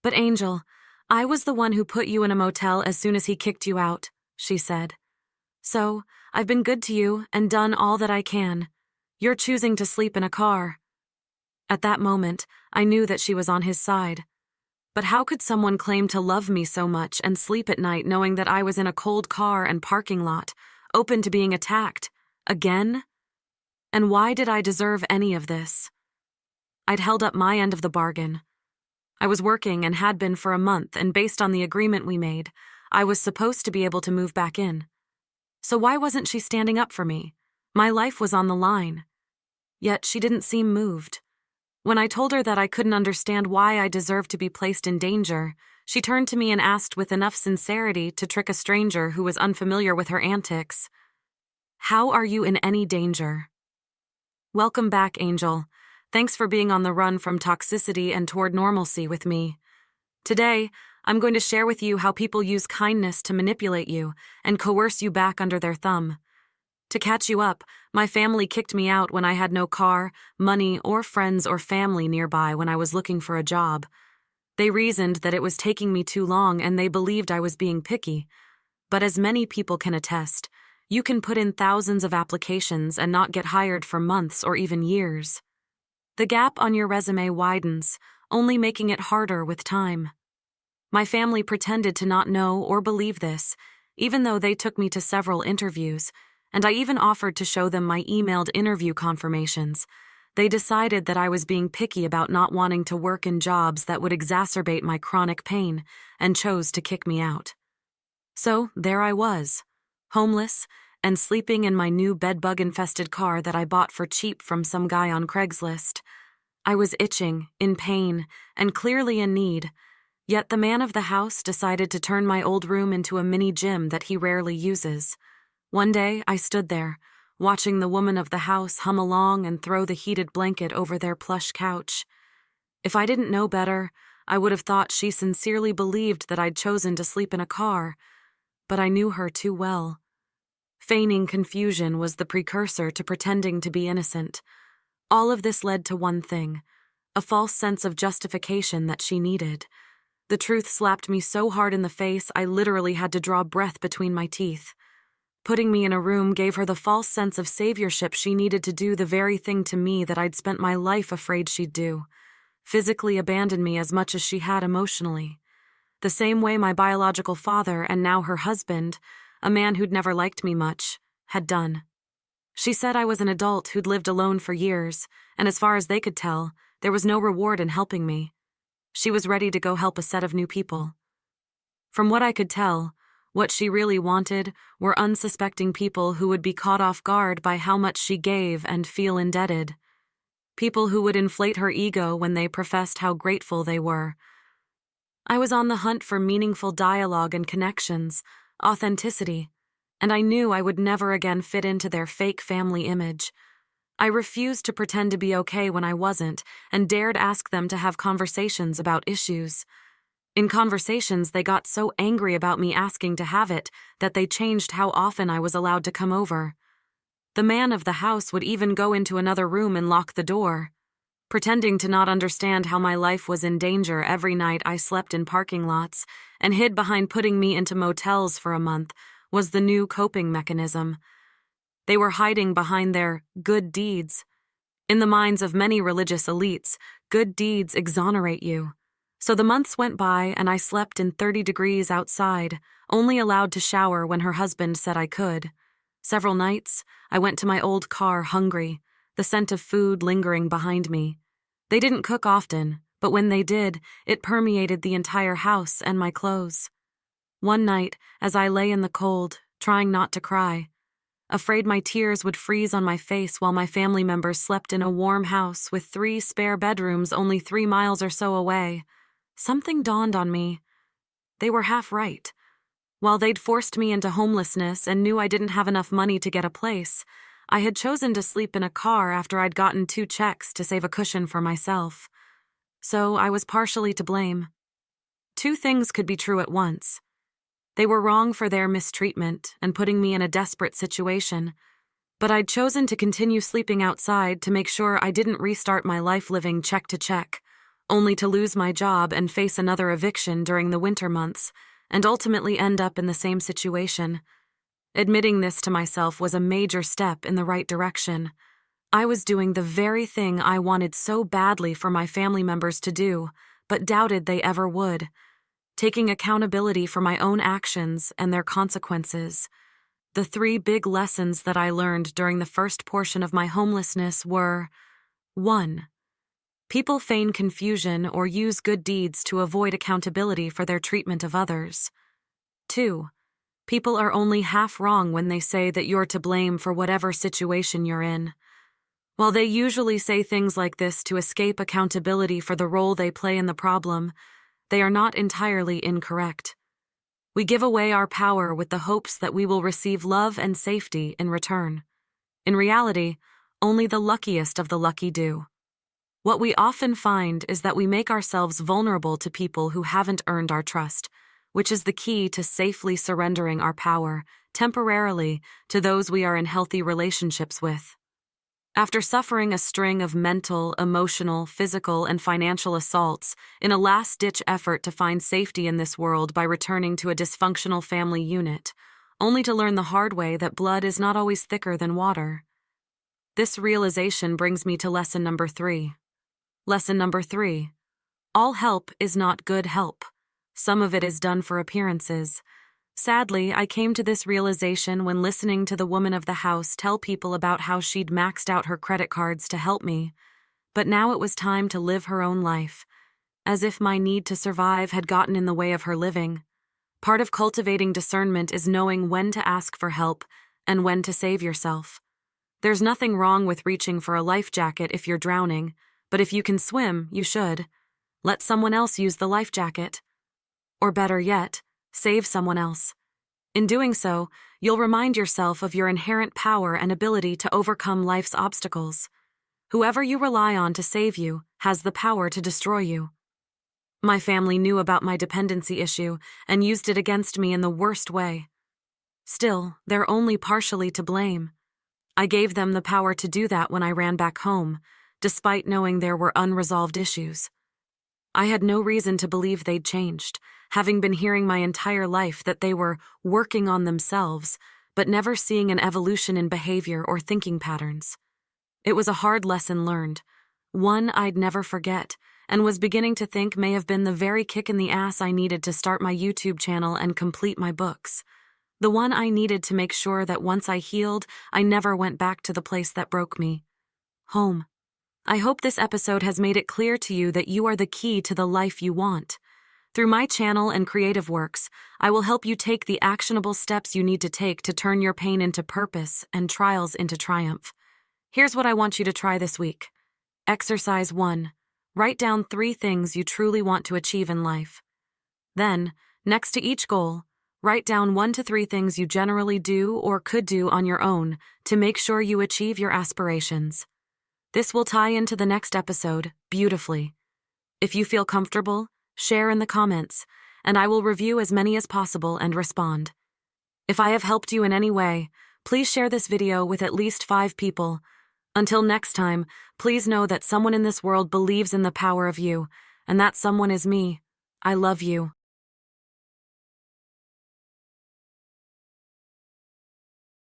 But Angel, I was the one who put you in a motel as soon as he kicked you out, she said. So, I've been good to you and done all that I can. You're choosing to sleep in a car. At that moment, I knew that she was on his side. But how could someone claim to love me so much and sleep at night knowing that I was in a cold car and parking lot, open to being attacked? Again? And why did I deserve any of this? I'd held up my end of the bargain. I was working and had been for a month, and based on the agreement we made, I was supposed to be able to move back in. So why wasn't she standing up for me? My life was on the line. Yet she didn't seem moved. When I told her that I couldn't understand why I deserved to be placed in danger, she turned to me and asked with enough sincerity to trick a stranger who was unfamiliar with her antics, "How are you in any danger?" Welcome back, Angel. Thanks for being on the run from toxicity and toward normalcy with me. Today, I'm going to share with you how people use kindness to manipulate you and coerce you back under their thumb. To catch you up, my family kicked me out when I had no car, money, or friends or family nearby when I was looking for a job. They reasoned that it was taking me too long and they believed I was being picky. But as many people can attest, you can put in thousands of applications and not get hired for months or even years. The gap on your resume widens, only making it harder with time. My family pretended to not know or believe this, even though they took me to several interviews, and I even offered to show them my emailed interview confirmations. They decided that I was being picky about not wanting to work in jobs that would exacerbate my chronic pain, and chose to kick me out. So there I was, homeless, and sleeping in my new bedbug-infested car that I bought for cheap from some guy on Craigslist. I was itching, in pain, and clearly in need, yet the man of the house decided to turn my old room into a mini gym that he rarely uses. One day, I stood there, watching the woman of the house hum along and throw the heated blanket over their plush couch. If I didn't know better, I would have thought she sincerely believed that I'd chosen to sleep in a car, but I knew her too well. Feigning confusion was the precursor to pretending to be innocent. All of this led to one thing, a false sense of justification that she needed. The truth slapped me so hard in the face I literally had to draw breath between my teeth. Putting me in a room gave her the false sense of saviorship she needed to do the very thing to me that I'd spent my life afraid she'd do, physically abandon me as much as she had emotionally. The same way my biological father and now her husband, a man who'd never liked me much, had done. She said I was an adult who'd lived alone for years, and as far as they could tell, there was no reward in helping me. She was ready to go help a set of new people. From what I could tell, what she really wanted were unsuspecting people who would be caught off guard by how much she gave and feel indebted. People who would inflate her ego when they professed how grateful they were. I was on the hunt for meaningful dialogue and connections, authenticity, and I knew I would never again fit into their fake family image. I refused to pretend to be okay when I wasn't, and dared ask them to have conversations about issues. In conversations, they got so angry about me asking to have it that they changed how often I was allowed to come over. The man of the house would even go into another room and lock the door. Pretending to not understand how my life was in danger every night I slept in parking lots and hid behind putting me into motels for a month was the new coping mechanism. They were hiding behind their good deeds. In the minds of many religious elites, good deeds exonerate you. So the months went by and I slept in 30 degrees outside, only allowed to shower when her husband said I could. Several nights, I went to my old car hungry, the scent of food lingering behind me. They didn't cook often, but when they did, it permeated the entire house and my clothes. One night, as I lay in the cold, trying not to cry, afraid my tears would freeze on my face while my family members slept in a warm house with 3 spare bedrooms only 3 miles or so away, something dawned on me. They were half right. While they'd forced me into homelessness and knew I didn't have enough money to get a place, I had chosen to sleep in a car after I'd gotten 2 checks to save a cushion for myself. So I was partially to blame. 2 things could be true at once. They were wrong for their mistreatment and putting me in a desperate situation, but I'd chosen to continue sleeping outside to make sure I didn't restart my life living check to check, only to lose my job and face another eviction during the winter months, and ultimately end up in the same situation. Admitting this to myself was a major step in the right direction. I was doing the very thing I wanted so badly for my family members to do, but doubted they ever would. Taking accountability for my own actions and their consequences. The 3 big lessons that I learned during the first portion of my homelessness were: 1. People feign confusion or use good deeds to avoid accountability for their treatment of others. 2. People are only half wrong when they say that you're to blame for whatever situation you're in. While they usually say things like this to escape accountability for the role they play in the problem, they are not entirely incorrect. We give away our power with the hopes that we will receive love and safety in return. In reality, only the luckiest of the lucky do. What we often find is that we make ourselves vulnerable to people who haven't earned our trust, which is the key to safely surrendering our power, temporarily, to those we are in healthy relationships with. After suffering a string of mental, emotional, physical, and financial assaults in a last-ditch effort to find safety in this world by returning to a dysfunctional family unit, only to learn the hard way that blood is not always thicker than water. This realization brings me to lesson number 3. Lesson number 3. All help is not good help. Some of it is done for appearances. Sadly, I came to this realization when listening to the woman of the house tell people about how she'd maxed out her credit cards to help me. But now it was time to live her own life, as if my need to survive had gotten in the way of her living. Part of cultivating discernment is knowing when to ask for help and when to save yourself. There's nothing wrong with reaching for a life jacket if you're drowning, but if you can swim, you should. Let someone else use the life jacket. Or better yet, save someone else. In doing so, you'll remind yourself of your inherent power and ability to overcome life's obstacles. Whoever you rely on to save you has the power to destroy you. My family knew about my dependency issue and used it against me in the worst way. Still, they're only partially to blame. I gave them the power to do that when I ran back home, despite knowing there were unresolved issues. I had no reason to believe they'd changed, having been hearing my entire life that they were working on themselves, but never seeing an evolution in behavior or thinking patterns. It was a hard lesson learned, one I'd never forget, and was beginning to think may have been the very kick in the ass I needed to start my YouTube channel and complete my books. The one I needed to make sure that once I healed, I never went back to the place that broke me. Home. I hope this episode has made it clear to you that you are the key to the life you want. Through my channel and creative works, I will help you take the actionable steps you need to take to turn your pain into purpose and trials into triumph. Here's what I want you to try this week. Exercise 1. Write down 3 things you truly want to achieve in life. Then, next to each goal, write down 1 to 3 things you generally do or could do on your own to make sure you achieve your aspirations. This will tie into the next episode beautifully. If you feel comfortable, share in the comments, and I will review as many as possible and respond. If I have helped you in any way, please share this video with at least 5 people. Until next time, please know that someone in this world believes in the power of you, and that someone is me. I love you.